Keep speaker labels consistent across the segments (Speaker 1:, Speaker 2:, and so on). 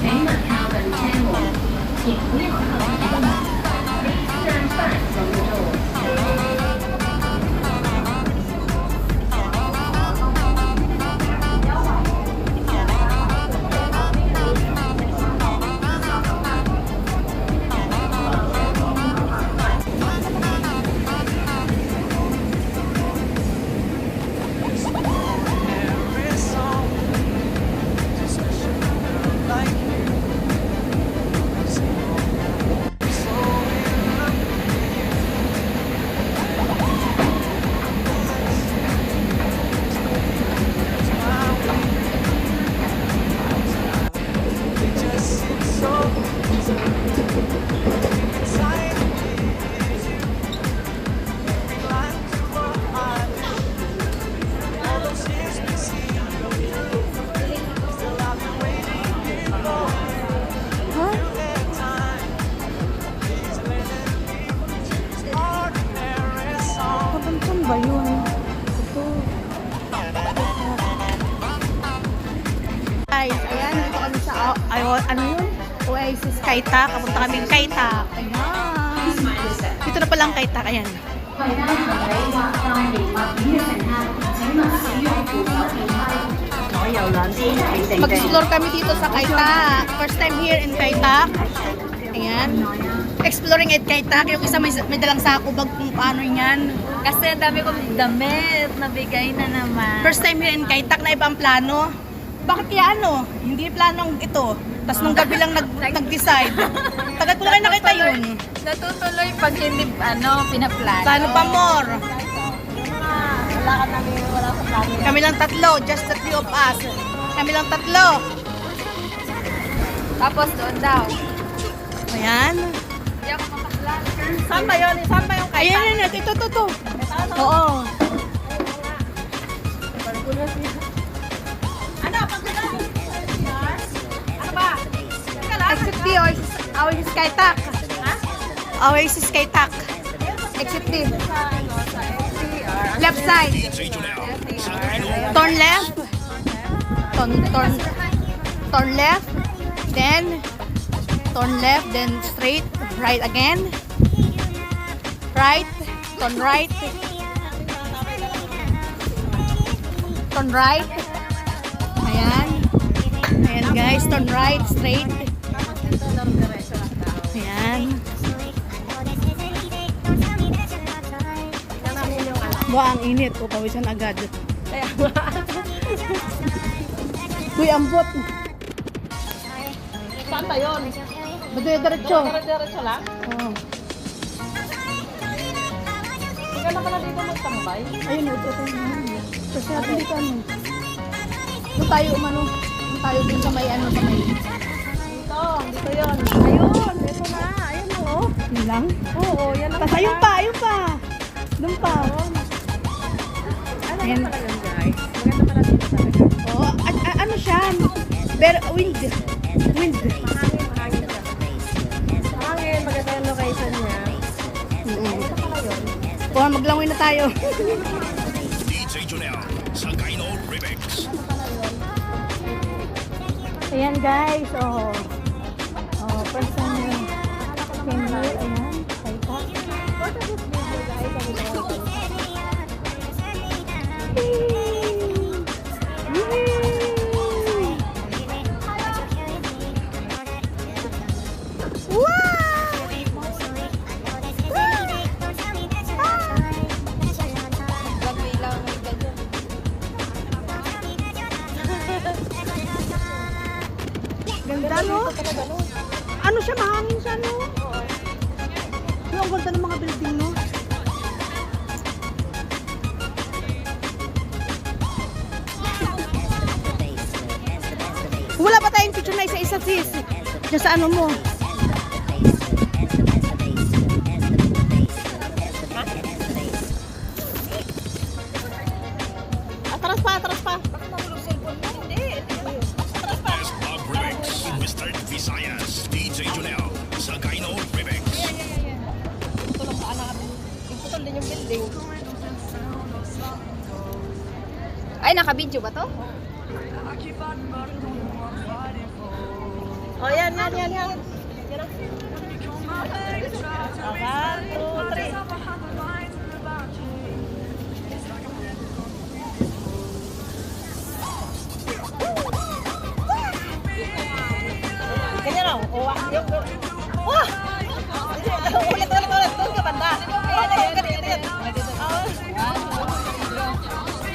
Speaker 1: 北马卡本天母，请不要靠近东马。Please stand back from the door.
Speaker 2: Saan ba yun? Ito. Guys, ayan, dito kami sa, ano yun? Oasis Kaitak. Kapunta kami ng Kaitak. Ayan. Dito na palang Kaitak, ayan.
Speaker 1: 回到行李或載明物件嘅乘客，請勿使用扶手電梯。我遊覽車請定定。
Speaker 2: Mag-explore kami dito sa Kaitak. First time here in Kaitak. Ayan. Exploring at Kaitak. Yung isa may dalang sako bag kung paano yan.
Speaker 3: Kasi dami kong damit, nabigay na naman.
Speaker 2: First time here in Kaitak na ibang plano. Bakit kaya ano? Hindi planong ito. Tapos nung gabi lang nag-decide. Tagal ko na kayo nakita yun.
Speaker 3: Natutuloy pag hindi, pinaplano.
Speaker 2: Plano pa more.
Speaker 3: Wala ka namin, wala ka plano.
Speaker 2: Kami lang tatlo. Just the three of us. Kami lang tatlo.
Speaker 3: Tapos doon daw.
Speaker 2: Ayan.
Speaker 3: Hindi ako makaplano.
Speaker 2: Saan ba yun? Saan ba yung Kaitak? Ayan, ayan. Ito. Oo. Exit D, Oasis Kaitak. Oasis Kaitak. Exit D. Left side. Turn left. Turn left. Then turn left. Then straight. Right again. Right. Turn right. Turn right. Ayan. Ayan guys. Turn right. Straight. Ayan. Wah, ang init. O, pawisan agad.
Speaker 3: Kaya nga.
Speaker 2: Uy, ambot.
Speaker 3: Saan ba yun?
Speaker 2: Diretso.
Speaker 3: Diretso lang?
Speaker 2: Oo.
Speaker 3: Hindi ka na pala dito magtambay.
Speaker 2: Ayun, ito. Kasi natin dito ano. Doon tayo umano. Doon tayo dun sa may ano. Sa may...
Speaker 3: Dito yun. Ayun, ito na. Ayun o.
Speaker 2: Yun lang?
Speaker 3: Oo, yan lang.
Speaker 2: Tapos ayun pa. Doon pa.
Speaker 3: Ano
Speaker 2: Ayan.
Speaker 3: pala yun guys? Maganda pala dito talaga.
Speaker 2: Oo. Ano siya? Pero wind.
Speaker 3: Mahangin siya. Mahangin, maganda yung location niya. Ito pala yun.
Speaker 2: O, maglangoy na tayo.
Speaker 4: DJ Junel sa Kaino Remix.
Speaker 2: Ayan guys. Oh, first time yun. Came here. Ayan. Kaitak. Ganda, no? Ano siya? Mahangin siya, no? Yung ang ganda ng mga building, no? Wala pa tayong picture na isa-isa, sis. Diyan sa ano mo. Atras pa.
Speaker 4: Best of Remix. Mr. Visayas. DJ Junel sa Kaino Remix.
Speaker 3: Tulong sa anak. Iputol din yung building. Ay, naka-video ba to? Oh, yan. Yan na. 1, 2, 3. Ganyan lang. Oh, yung... Wah! Ulit. Doon ka banda. Ganyan.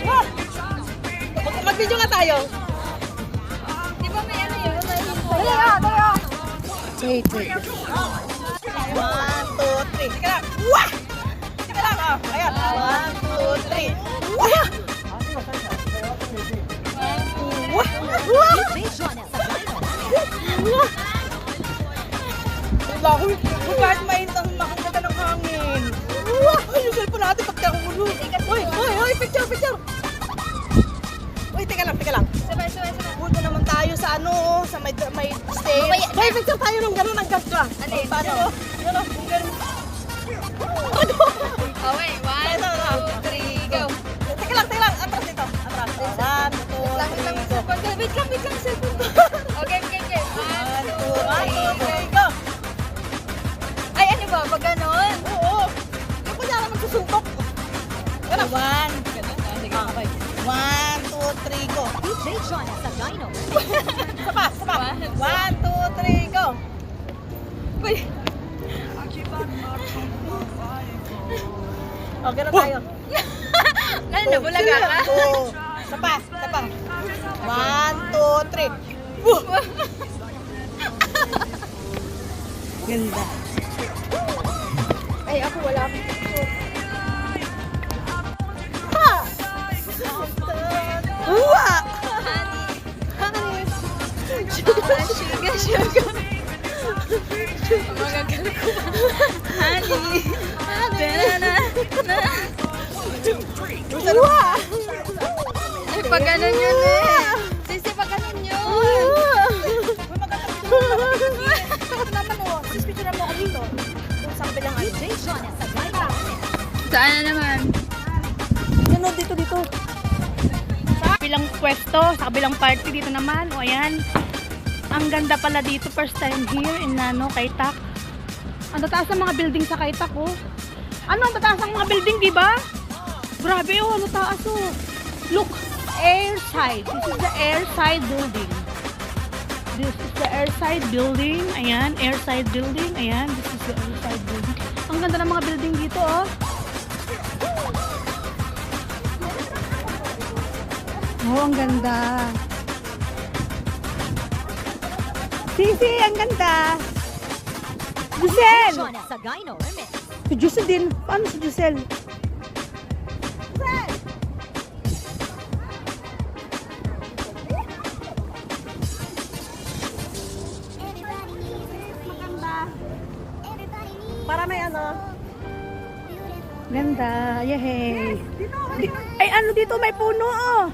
Speaker 3: Wah! Mag-video nga tayo.
Speaker 2: Di ba may ano yun?
Speaker 3: Dali.
Speaker 2: Wait.
Speaker 3: 1, 2, 3. Teka lang. Wah! Teka lang. Oh, ayan. 1, 2, 3. Wah! Bakit? Kahit mainit ang makaganda ng hangin. Wah! Ay, yung cellphone natin pagka kumulo. Uy, picture. Uy, teka lang.
Speaker 2: Sabay.
Speaker 3: Punta naman tayo sa sa may stage. Uy, picture tayo ng gano'n ang ganda.
Speaker 2: Ano yun?
Speaker 3: Paano? Yun o, kung gano'n.
Speaker 2: Oh, wait. 1, 2, 3, go.
Speaker 3: Teka lang. Atras dito. Atras. 1, 2, 3, go.
Speaker 2: Wait lang, cellphone ko. Okay.
Speaker 3: 1, 2, 3, go.
Speaker 2: Ay, ano ba? Pag ganon?
Speaker 3: Oo. Yung kunyara magsusuntok. Ganun. 1, 2, 3, go. Sapa. 1, 2, 3, go.
Speaker 2: Uy.
Speaker 3: O, gano'n tayo.
Speaker 2: Ano, nabulaga ka?
Speaker 3: Oo. Sapa. 1, 2, 3. Ganda.
Speaker 2: Ay, ako wala akong picture.
Speaker 3: Ha! Uwa!
Speaker 2: Sugar. Magagalit ko. Honey.
Speaker 3: Uwa!
Speaker 2: Ay, pag ganon yun eh. Sisi, pag ganon yun.
Speaker 3: Ito naman o. Sis, picture na mo ako dito. Kung sa kabilang ano.
Speaker 2: Saan na naman?
Speaker 3: Ano, dito.
Speaker 2: Sa kabilang pwesto, sa kabilang party dito naman. O ayan. Ang ganda pala dito. First time here in Kaitak. Ang tataas ng mga building sa Kaitak oh. Ano ang tataas ng mga building, di ba? Grabe oh, ano taas oh. Look, airside. This is the airside building. This is the airside building. Ayan, airside building. Ayan, this is the airside building. Ang ganda ng mga building dito oh. Oh, ang ganda. Sisi, ang ganda. Giselle! Si Giselle din. Paano si Giselle?
Speaker 3: Para may ano.
Speaker 2: Ganda. Yehey. Ay, ano dito? May puno oh.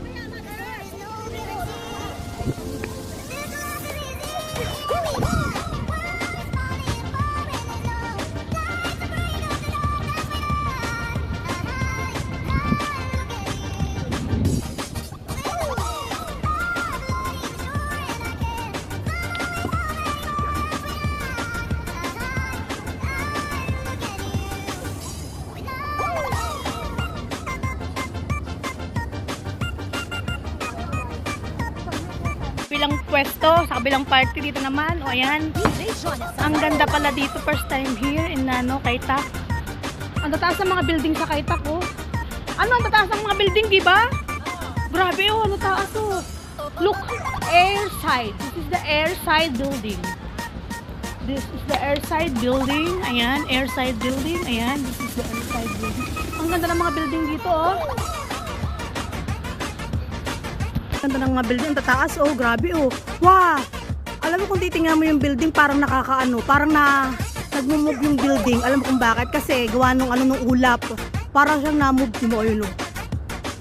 Speaker 2: Kabilang pwesto, sa kabilang party dito naman. O ayan. Ang ganda pala dito. First time here in Kaitak. Ang tataas ng mga building sa Kaitak oh. Ano ang tataas ng mga building, di ba? Grabe oh, ano taas oh. Look, airside. This is the airside building. This is the airside building. Ayan, airside building. Ayan, this is the airside building. Ang ganda ng mga building dito oh. Ganda ng mga building, tataas oh, grabe oh. Wow! Alam mo kung titingnan mo yung building, parang nakakaano, parang nagmo-move yung building. Alam mo kung bakit? Kasi gawa nung ulap. Parang siyang na-move, di mo yun oh.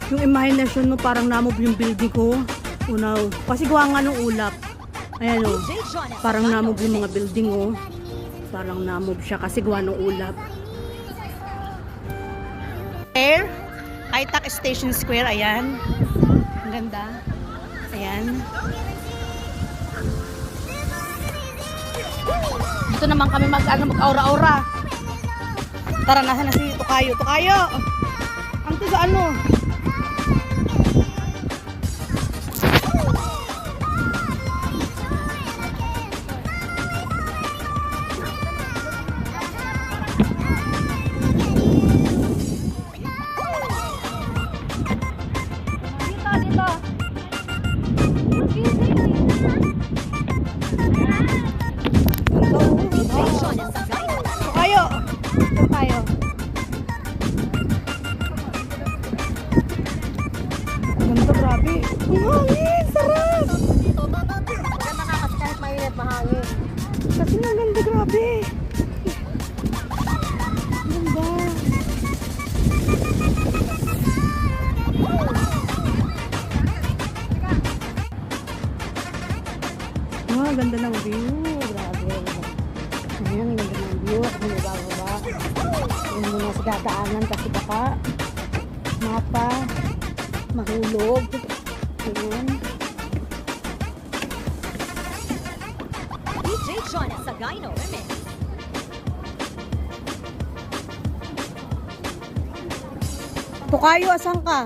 Speaker 2: Yung imagination no, parang na-move yung building ko. Unaw. Kasi gawa nga nung ulap. Ayan oh. Parang na-move yung mga building oh. Parang na-move siya kasi gawa nung ulap. Air, Kaitak Station Square, ayan. Ang ganda. Ayan. Dito naman kami mag-aura-aura. Tara, nasa na si Tukayo. Tukayo! Ang to sa ano? Tukayo! Dito tayo. Ganda, grabe. Ang hangin! Sarap!
Speaker 3: Maganda ka kasi kahit mainit, mahangin.
Speaker 2: Kasi nga ganda, grabe. Ganda. Ah, ganda ng view. Grabe. Ayan, ang ganda ng view. Ako nabababa. Yung muna sa dadaanan kasi baka mapa mahulog. Ayan.
Speaker 3: DJ John Sagayno, remix.
Speaker 2: Tukayo, asan ka?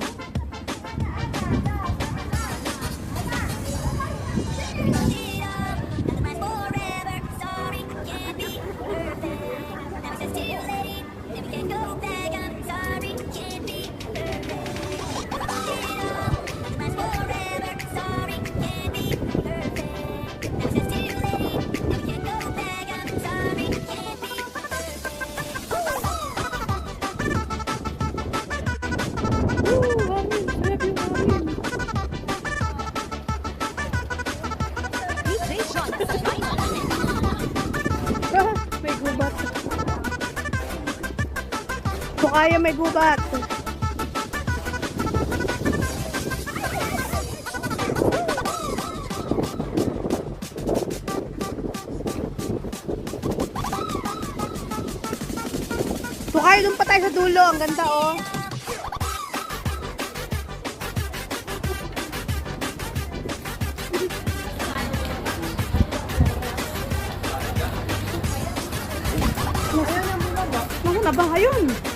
Speaker 2: May gubat. Tukayo, may gubat. Tukayo, doon pa tayo sa dulo. Ang ganda, oh. Naku na ba? Ayun.